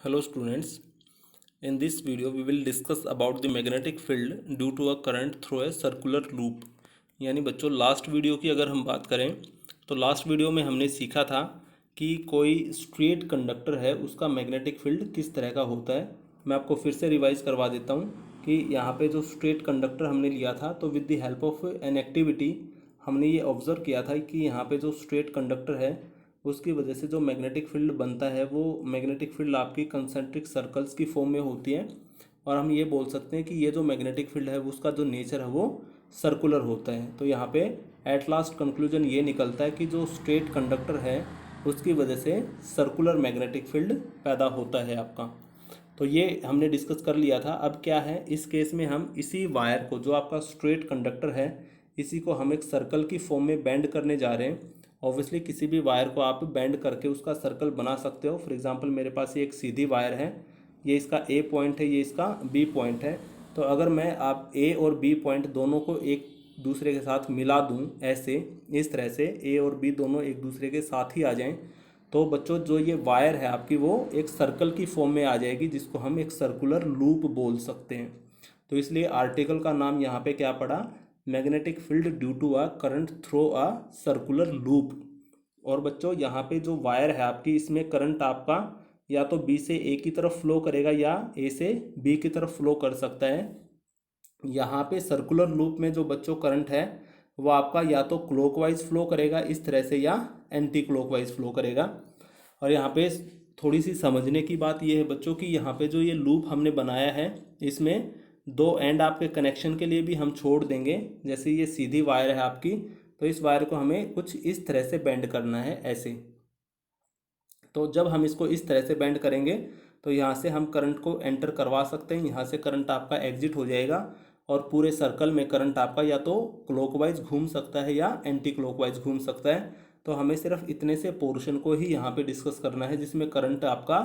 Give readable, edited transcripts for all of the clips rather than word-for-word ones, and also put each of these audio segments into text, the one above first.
Hello students, in this video we will discuss about the magnetic field due to a current through a circular loop। यानी बच्चों last video की अगर हम बात करें तो लास्ट वीडियो में हमने सीखा था कि कोई स्ट्रेट कंडक्टर है उसका मैग्नेटिक फील्ड किस तरह का होता है। मैं आपको फिर से रिवाइज करवा देता हूँ कि यहाँ पे जो स्ट्रेट कंडक्टर हमने लिया था तो with the help of an activity हमने ये ऑब्ज़र्व किया था कि यहाँ पे जो स्ट्रेट कंडक्टर है उसकी वजह से जो मैग्नेटिक फील्ड बनता है वो मैग्नेटिक फील्ड आपकी कंसेंट्रिक सर्कल्स की फॉर्म में होती है। और हम ये बोल सकते हैं कि ये जो मैग्नेटिक फील्ड है उसका जो नेचर है वो सर्कुलर होता है। तो यहाँ पे एट लास्ट कंक्लूजन ये निकलता है कि जो स्ट्रेट कंडक्टर है उसकी वजह से सर्कुलर मैग्नेटिक फील्ड पैदा होता है आपका। तो ये हमने डिस्कस कर लिया था। अब क्या है, इस केस में हम इसी वायर को, जो आपका स्ट्रेट कंडक्टर है, इसी को हम एक सर्कल की फॉर्म में बेंड करने जा रहे हैं। ऑब्वियसली किसी भी वायर को आप बेंड करके उसका सर्कल बना सकते हो। फॉर एग्जांपल मेरे पास ये एक सीधी वायर है, ये इसका ए पॉइंट है, ये इसका बी पॉइंट है। तो अगर मैं आप ए और बी पॉइंट दोनों को एक दूसरे के साथ मिला दूं, ऐसे इस तरह से ए और बी दोनों एक दूसरे के साथ ही आ जाएं, तो बच्चों जो ये वायर है आपकी वो एक सर्कल की फॉर्म में आ जाएगी, जिसको हम एक सर्कुलर लूप बोल सकते हैं। तो इसलिए आर्टिकल का नाम यहाँ पे क्या पड़ा, magnetic field due to a current through a circular loop. और बच्चों यहाँ पे जो वायर है आपकी, इसमें करंट आपका या तो बी से ए की तरफ फ्लो करेगा या ए से बी की तरफ फ्लो कर सकता है। यहाँ पे सर्कुलर लूप में जो बच्चों करंट है वो आपका या तो क्लॉकवाइज फ्लो करेगा इस तरह से, या एंटी क्लॉकवाइज फ्लो करेगा। और यहाँ पे थोड़ी सी समझने की बात ये है बच्चों कि यहाँ पे जो ये लूप हमने बनाया है इसमें दो एंड आपके कनेक्शन के लिए भी हम छोड़ देंगे। जैसे ये सीधी वायर है आपकी, तो इस वायर को हमें कुछ इस तरह से बेंड करना है, ऐसे। तो जब हम इसको इस तरह से बेंड करेंगे तो यहाँ से हम करंट को एंटर करवा सकते हैं, यहाँ से करंट आपका एग्जिट हो जाएगा। और पूरे सर्कल में करंट आपका या तो क्लॉकवाइज घूम सकता है या एंटी क्लॉकवाइज घूम सकता है। तो हमें सिर्फ इतने से पोर्शन को ही यहाँ पे डिस्कस करना है जिसमें करंट आपका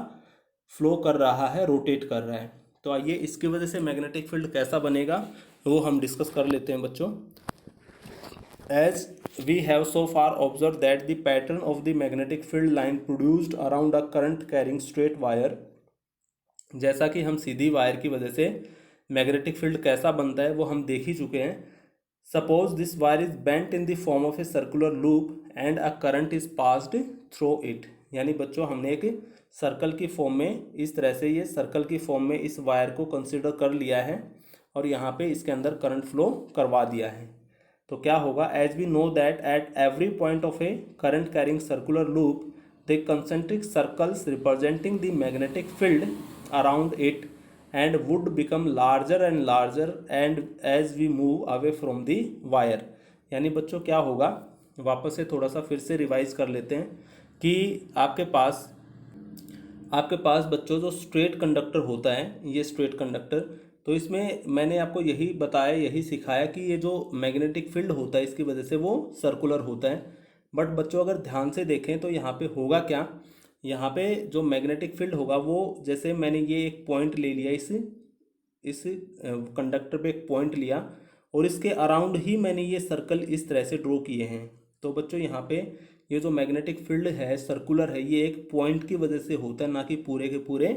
फ्लो कर रहा है, रोटेट कर रहा है। तो आइए इसकी वजह से मैग्नेटिक फील्ड कैसा बनेगा वो हम डिस्कस कर लेते हैं बच्चों। As we have so far observed that the pattern of the magnetic field line produced around a current carrying straight wire, जैसा कि हम सीधी वायर की वजह से मैग्नेटिक फील्ड कैसा बनता है वो हम देख ही चुके हैं। Suppose this wire is bent in the form of a circular loop and a current is passed through it. यानी बच्चों हमने एक सर्कल की फॉर्म में, इस तरह से ये सर्कल की फॉर्म में इस वायर को कंसिडर कर लिया है और यहाँ पे इसके अंदर करंट फ्लो करवा दिया है। तो क्या होगा, as we know that at every point of a current carrying circular loop the concentric circles representing the magnetic field around it and would become larger and larger and as we move away from the wire। यानी बच्चों क्या होगा, वापस से थोड़ा सा फिर से रिवाइज कर लेते हैं कि आपके पास बच्चों जो स्ट्रेट कंडक्टर होता है, ये स्ट्रेट कंडक्टर, तो इसमें मैंने आपको यही बताया, यही सिखाया कि ये जो मैग्नेटिक फील्ड होता है इसकी वजह से वो सर्कुलर होता है। बट बच्चों अगर ध्यान से देखें तो यहाँ पे होगा क्या, यहाँ पे जो मैग्नेटिक फील्ड होगा वो, जैसे मैंने ये एक पॉइंट ले लिया, इस कंडक्टर पे एक पॉइंट लिया और इसके अराउंड ही मैंने ये सर्कल इस तरह से ड्रॉ किए हैं। तो बच्चों यहाँ पे ये जो मैग्नेटिक फील्ड है सर्कुलर है, ये एक पॉइंट की वजह से होता है, ना कि पूरे के पूरे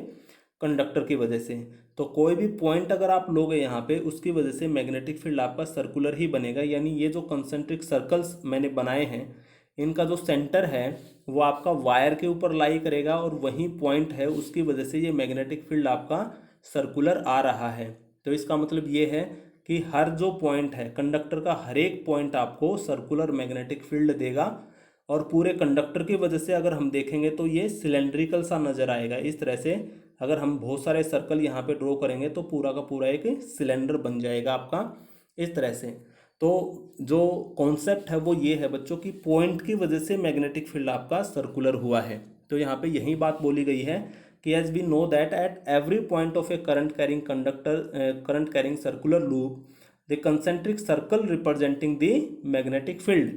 कंडक्टर की वजह से। तो कोई भी पॉइंट अगर आप लोगे यहाँ पे, उसकी वजह से मैग्नेटिक फील्ड आपका सर्कुलर ही बनेगा। यानी ये जो कंसेंट्रिक सर्कल्स मैंने बनाए हैं इनका जो सेंटर है वो आपका वायर के ऊपर लाई करेगा और वही पॉइंट है, उसकी वजह से ये मैग्नेटिक फील्ड आपका सर्कुलर आ रहा है। तो इसका मतलब ये है कि हर जो पॉइंट है कंडक्टर का, हर एक पॉइंट आपको सर्कुलर मैग्नेटिक फील्ड देगा। और पूरे कंडक्टर की वजह से अगर हम देखेंगे तो ये सिलेंड्रिकल सा नज़र आएगा इस तरह से। अगर हम बहुत सारे सर्कल यहाँ पे ड्रॉ करेंगे तो पूरा का पूरा एक सिलेंडर बन जाएगा आपका इस तरह से। तो जो कॉन्सेप्ट है वो ये है बच्चों की पॉइंट की वजह से मैग्नेटिक फील्ड आपका सर्कुलर हुआ है। तो यहाँ पे यही बात बोली गई है कि as we know that at every point of a current carrying circular loop the concentric circle representing the magnetic field.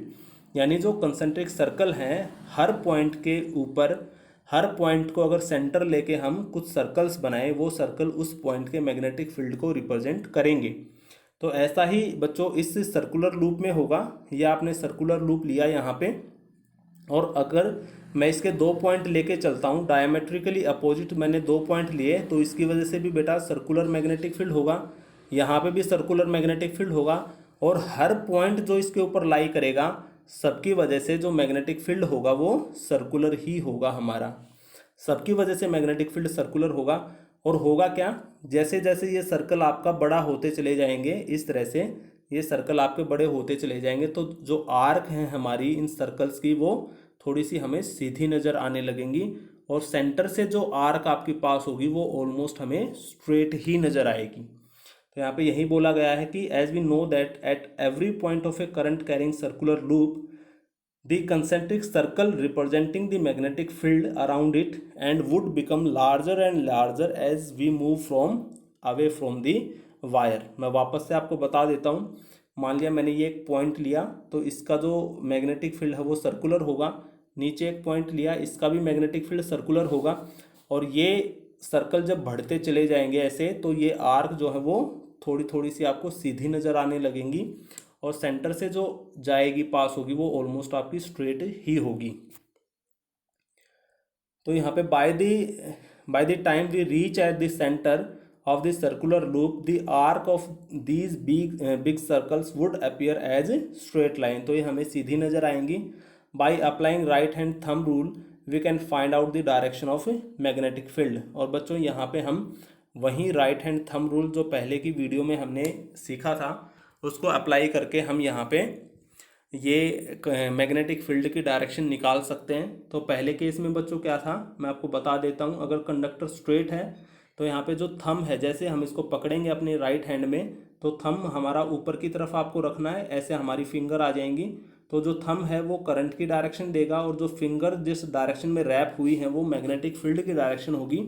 यानी जो कंसेंट्रिक सर्कल हैं, हर पॉइंट के ऊपर, हर पॉइंट को अगर सेंटर लेके हम कुछ सर्कल्स बनाएं, वो सर्कल उस पॉइंट के मैग्नेटिक फील्ड को रिप्रेजेंट करेंगे। तो ऐसा ही बच्चों इस सर्कुलर लूप में होगा। या आपने सर्कुलर लूप लिया यहाँ पे, और अगर मैं इसके 2 पॉइंट लेके चलता हूँ, डायमेट्रिकली अपोजिट मैंने 2 पॉइंट लिए, तो इसकी वजह से भी बेटा सर्कुलर मैग्नेटिक फील्ड होगा, यहाँ पे भी सर्कुलर मैग्नेटिक फील्ड होगा, और हर पॉइंट जो इसके ऊपर लाई करेगा सबकी वजह से जो मैग्नेटिक फील्ड होगा वो सर्कुलर ही होगा हमारा, सबकी वजह से मैग्नेटिक फील्ड सर्कुलर होगा। और होगा क्या, जैसे जैसे ये सर्कल आपका बड़ा होते चले जाएंगे, इस तरह से ये सर्कल आपके बड़े होते चले जाएंगे, तो जो आर्क हैं हमारी इन सर्कल्स की वो थोड़ी सी हमें सीधी नज़र आने लगेंगी, और सेंटर से जो आर्क आपके पास होगी वो ऑलमोस्ट हमें स्ट्रेट ही नज़र आएगी। तो यहाँ पे यही बोला गया है कि as we know that at every point of a current carrying circular loop the concentric circle representing the magnetic field around it and would become larger and larger as we move from away from the wire। मैं वापस से आपको बता देता हूँ, मान लिया मैंने ये एक पॉइंट लिया तो इसका जो मैग्नेटिक फील्ड है वो सर्कुलर होगा, नीचे एक पॉइंट लिया इसका भी मैग्नेटिक फील्ड सर्कुलर होगा, और ये सर्कल जब बढ़ते चले जाएंगे ऐसे तो ये आर्क जो है वो थोड़ी थोड़ी सी आपको सीधी नज़र आने लगेंगी, और सेंटर से जो जाएगी पास होगी वो ऑलमोस्ट आपकी स्ट्रेट ही होगी। तो यहाँ पे by the time we reach at the centre of the circular loop the arc of these big circles would appear as straight line. तो ये हमें सीधी नज़र आएंगी। By applying right hand thumb rule we can find out the direction of magnetic field. और बच्चों यहाँ पे हम वही राइट हैंड थंब रूल जो पहले की वीडियो में हमने सीखा था उसको अप्लाई करके हम यहाँ पे ये मैग्नेटिक फील्ड की डायरेक्शन निकाल सकते हैं। तो पहले केस में बच्चों क्या था मैं आपको बता देता हूँ, अगर कंडक्टर स्ट्रेट है तो यहाँ पे जो थंब है, जैसे हम इसको पकड़ेंगे अपने राइट हैंड में तो थंब हमारा ऊपर की तरफ आपको रखना है, ऐसे हमारी फिंगर आ जाएंगी, तो जो थंब है वो करंट की डायरेक्शन देगा, और जो फिंगर जिस डायरेक्शन में रैप हुई है वो मैग्नेटिक फील्ड की डायरेक्शन होगी।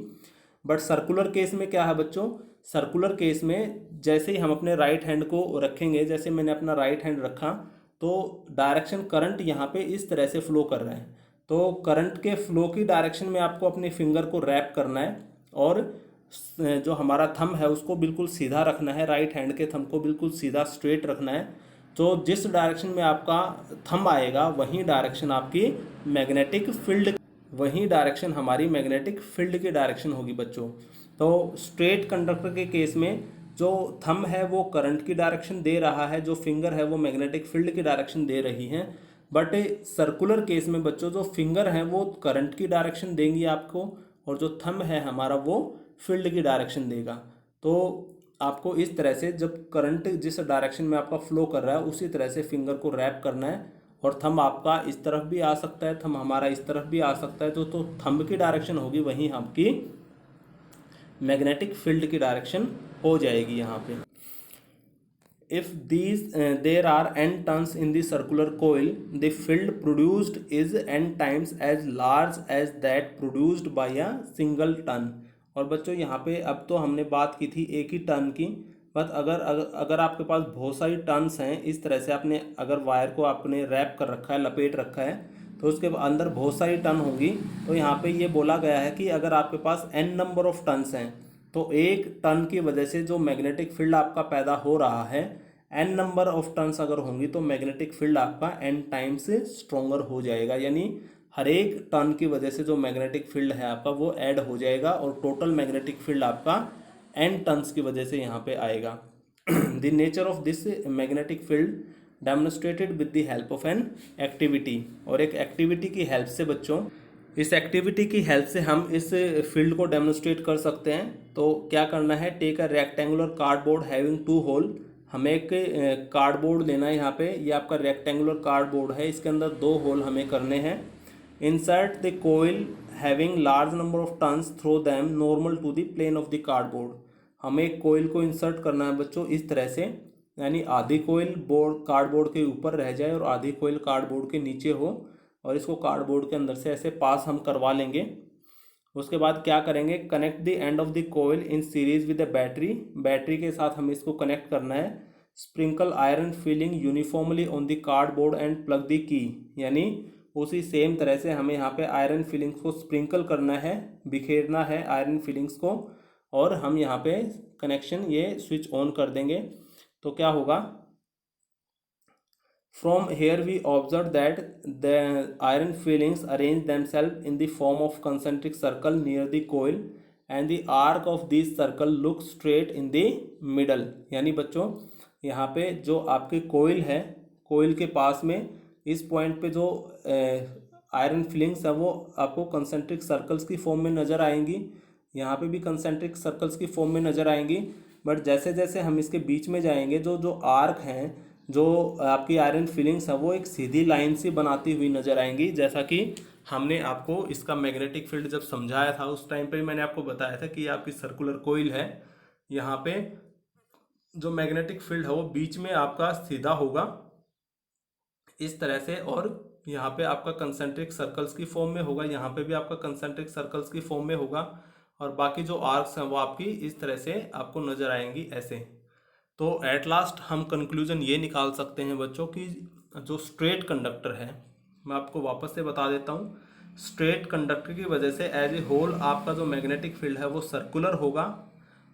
बट सर्कुलर केस में क्या है बच्चों, सर्कुलर केस में जैसे ही हम अपने राइट हैंड को रखेंगे, जैसे मैंने अपना राइट हैंड रखा तो डायरेक्शन करंट यहाँ पे इस तरह से फ्लो कर रहा है, तो करंट के फ्लो की डायरेक्शन में आपको अपने फिंगर को रैप करना है, और जो हमारा थंब है उसको बिल्कुल सीधा रखना है, राइट हैंड के थंब को बिल्कुल सीधा स्ट्रेट रखना है। तो जिस डायरेक्शन में आपका थंब आएगा वही डायरेक्शन आपकी मैग्नेटिक फील्ड, वही डायरेक्शन हमारी मैग्नेटिक फील्ड की डायरेक्शन होगी बच्चों। तो स्ट्रेट कंडक्टर के केस में जो थंब है वो करंट की डायरेक्शन दे रहा है, जो फिंगर है वो मैग्नेटिक फील्ड की डायरेक्शन दे रही है। बट सर्कुलर केस में बच्चों जो फिंगर है वो करंट की डायरेक्शन देंगी आपको, और जो थंब है हमारा वो फील्ड की डायरेक्शन देगा। तो आपको इस तरह से जब करंट जिस डायरेक्शन में आपका फ्लो कर रहा है उसी तरह से फिंगर को रैप करना है, और थंब आपका इस तरफ भी आ सकता है, थंब हमारा इस तरफ भी आ सकता है, तो थंब की डायरेक्शन होगी वहीं आपकी मैग्नेटिक फील्ड की डायरेक्शन हो जाएगी यहाँ पे। If these there are n turns in the circular coil the field produced is n times as large as that produced by a single turn. और बच्चों यहाँ पे अब तो हमने बात की थी एक ही टर्न की, बट अगर आपके पास बहुत सारी टर्न्स हैं, इस तरह से आपने अगर वायर को आपने रैप कर रखा है, लपेट रखा है, तो उसके अंदर बहुत सारी टर्न होगी, तो यहाँ पे ये बोला गया है कि अगर आपके पास n नंबर ऑफ टर्न्स हैं तो एक टर्न की वजह से जो मैग्नेटिक फील्ड आपका पैदा हो रहा है, n नंबर ऑफ टर्न्स अगर होंगी तो मैग्नेटिक फील्ड आपका n टाइम्स स्ट्रोंगर हो जाएगा, यानी हर एक टर्न की वजह से जो मैग्नेटिक फील्ड है आपका वो ऐड हो जाएगा, और टोटल मैग्नेटिक फील्ड आपका n टर्न्स की वजह से यहाँ पे आएगा। The nature of this magnetic field demonstrated with the help of an activity. और एक एक्टिविटी की हेल्प से बच्चों, इस एक्टिविटी की हेल्प से हम इस फील्ड को डेमोन्स्ट्रेट कर सकते हैं। तो क्या करना है, take a rectangular cardboard having 2 hole. हमें एक कार्डबोर्ड लेना है, यहाँ पे ये आपका रेक्टेंगुलर कार्डबोर्ड है, इसके अंदर 2 होल हमें करने हैं। Insert the coil having large number of turns through them normal to the plane of the cardboard. हमें एक कोइल को इंसर्ट करना है बच्चों इस तरह से, यानी आधी कोइल कार्डबोर्ड के ऊपर रह जाए और आधी कोइल कार्डबोर्ड के नीचे हो, और इसको कार्डबोर्ड के अंदर से ऐसे पास हम करवा लेंगे। उसके बाद क्या करेंगे, connect the end of the coil in series with the battery. Battery के साथ हमें इसको कनेक्ट करना है। Sprinkle iron filing uniformly on the cardboard and plug the key, यानी उसी सेम तरह से हमें यहाँ पे आयरन फिलिंग्स को स्प्रिंकल करना है, बिखेरना है आयरन फिलिंग्स को, और हम यहाँ पे कनेक्शन ये स्विच ऑन कर देंगे। तो क्या होगा, From here we observe that the iron filings arrange themselves in the form of concentric circle near the coil and the arc of this circle looks straight in the middle। यानी बच्चों यहाँ पे जो आपके कोयल है, कोयल के पास में इस पॉइंट पे जो आयरन फिलिंग्स है वो आपको कंसेंट्रिक सर्कल्स की फॉर्म में नज़र आएंगी। यहाँ पे भी कंसेंट्रिक सर्कल्स की फॉर्म में नज़र आएंगी, बट जैसे जैसे हम इसके बीच में जाएंगे जो जो आर्क हैं, जो आपकी आयरन फिलिंग्स है वो एक सीधी लाइन से बनाती हुई नज़र आएंगी। जैसा कि हमने आपको इसका मैग्नेटिक फील्ड जब समझाया था उस टाइम पे मैंने आपको बताया था कि आपकी सर्कुलर कोइल है, यहाँ पे जो मैग्नेटिक फील्ड है वो बीच में आपका सीधा होगा इस तरह से, और यहाँ पे आपका कंसेंट्रिक सर्कल्स की फॉर्म में होगा, यहाँ पे भी आपका कंसेंट्रिक सर्कल्स की फॉर्म में होगा, और बाकी जो आर्क्स हैं वो आपकी इस तरह से आपको नज़र आएंगी ऐसे। तो एट लास्ट हम कंक्लूजन ये निकाल सकते हैं बच्चों कि जो स्ट्रेट कंडक्टर है, मैं आपको वापस से बता देता हूँ, स्ट्रेट कंडक्टर की वजह से एज ए होल आपका जो मैग्नेटिक फील्ड है वो सर्कुलर होगा,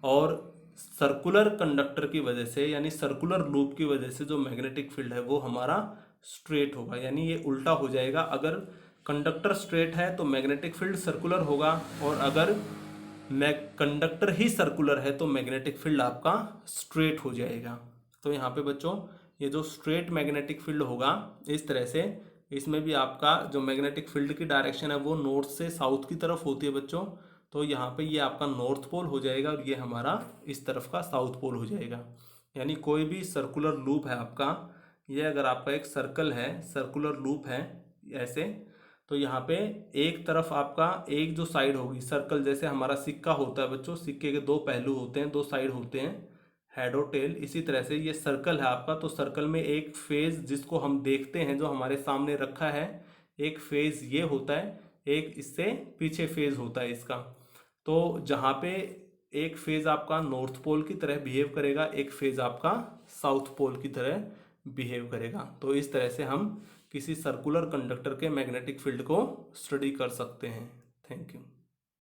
और सर्कुलर कंडक्टर की वजह से यानी सर्कुलर लूप की वजह से जो मैग्नेटिक फील्ड है वो हमारा स्ट्रेट होगा। यानी ये उल्टा हो जाएगा, अगर कंडक्टर स्ट्रेट है तो मैग्नेटिक फील्ड सर्कुलर होगा, और अगर कंडक्टर ही सर्कुलर है तो मैग्नेटिक फील्ड आपका स्ट्रेट हो जाएगा। तो यहाँ पे बच्चों ये जो स्ट्रेट मैग्नेटिक फील्ड होगा इस तरह से, इसमें भी आपका जो मैग्नेटिक फील्ड की डायरेक्शन है वो नॉर्थ से साउथ की तरफ होती है बच्चों। तो यहाँ पे ये आपका नॉर्थ पोल हो जाएगा और ये हमारा इस तरफ का साउथ पोल हो जाएगा। यानी कोई भी सर्कुलर लूप है आपका, ये अगर आपका एक सर्कल है, सर्कुलर लूप है ऐसे, तो यहाँ पे एक तरफ आपका एक जो साइड होगी सर्कल, जैसे हमारा सिक्का होता है बच्चों, सिक्के के दो पहलू होते हैं, दो साइड होते हैं, हेड और टेल, इसी तरह से ये सर्कल है आपका। तो सर्कल में एक फेज जिसको हम देखते हैं जो हमारे सामने रखा है, एक फेज ये होता है, एक इससे पीछे फेज होता है इसका। तो जहाँ पे एक फेज आपका नॉर्थ पोल की तरह बिहेव करेगा, एक फेज आपका साउथ पोल की तरह बिहेव करेगा। तो इस तरह से हम किसी सर्कुलर कंडक्टर के मैग्नेटिक फील्ड को स्टडी कर सकते हैं। Thank you.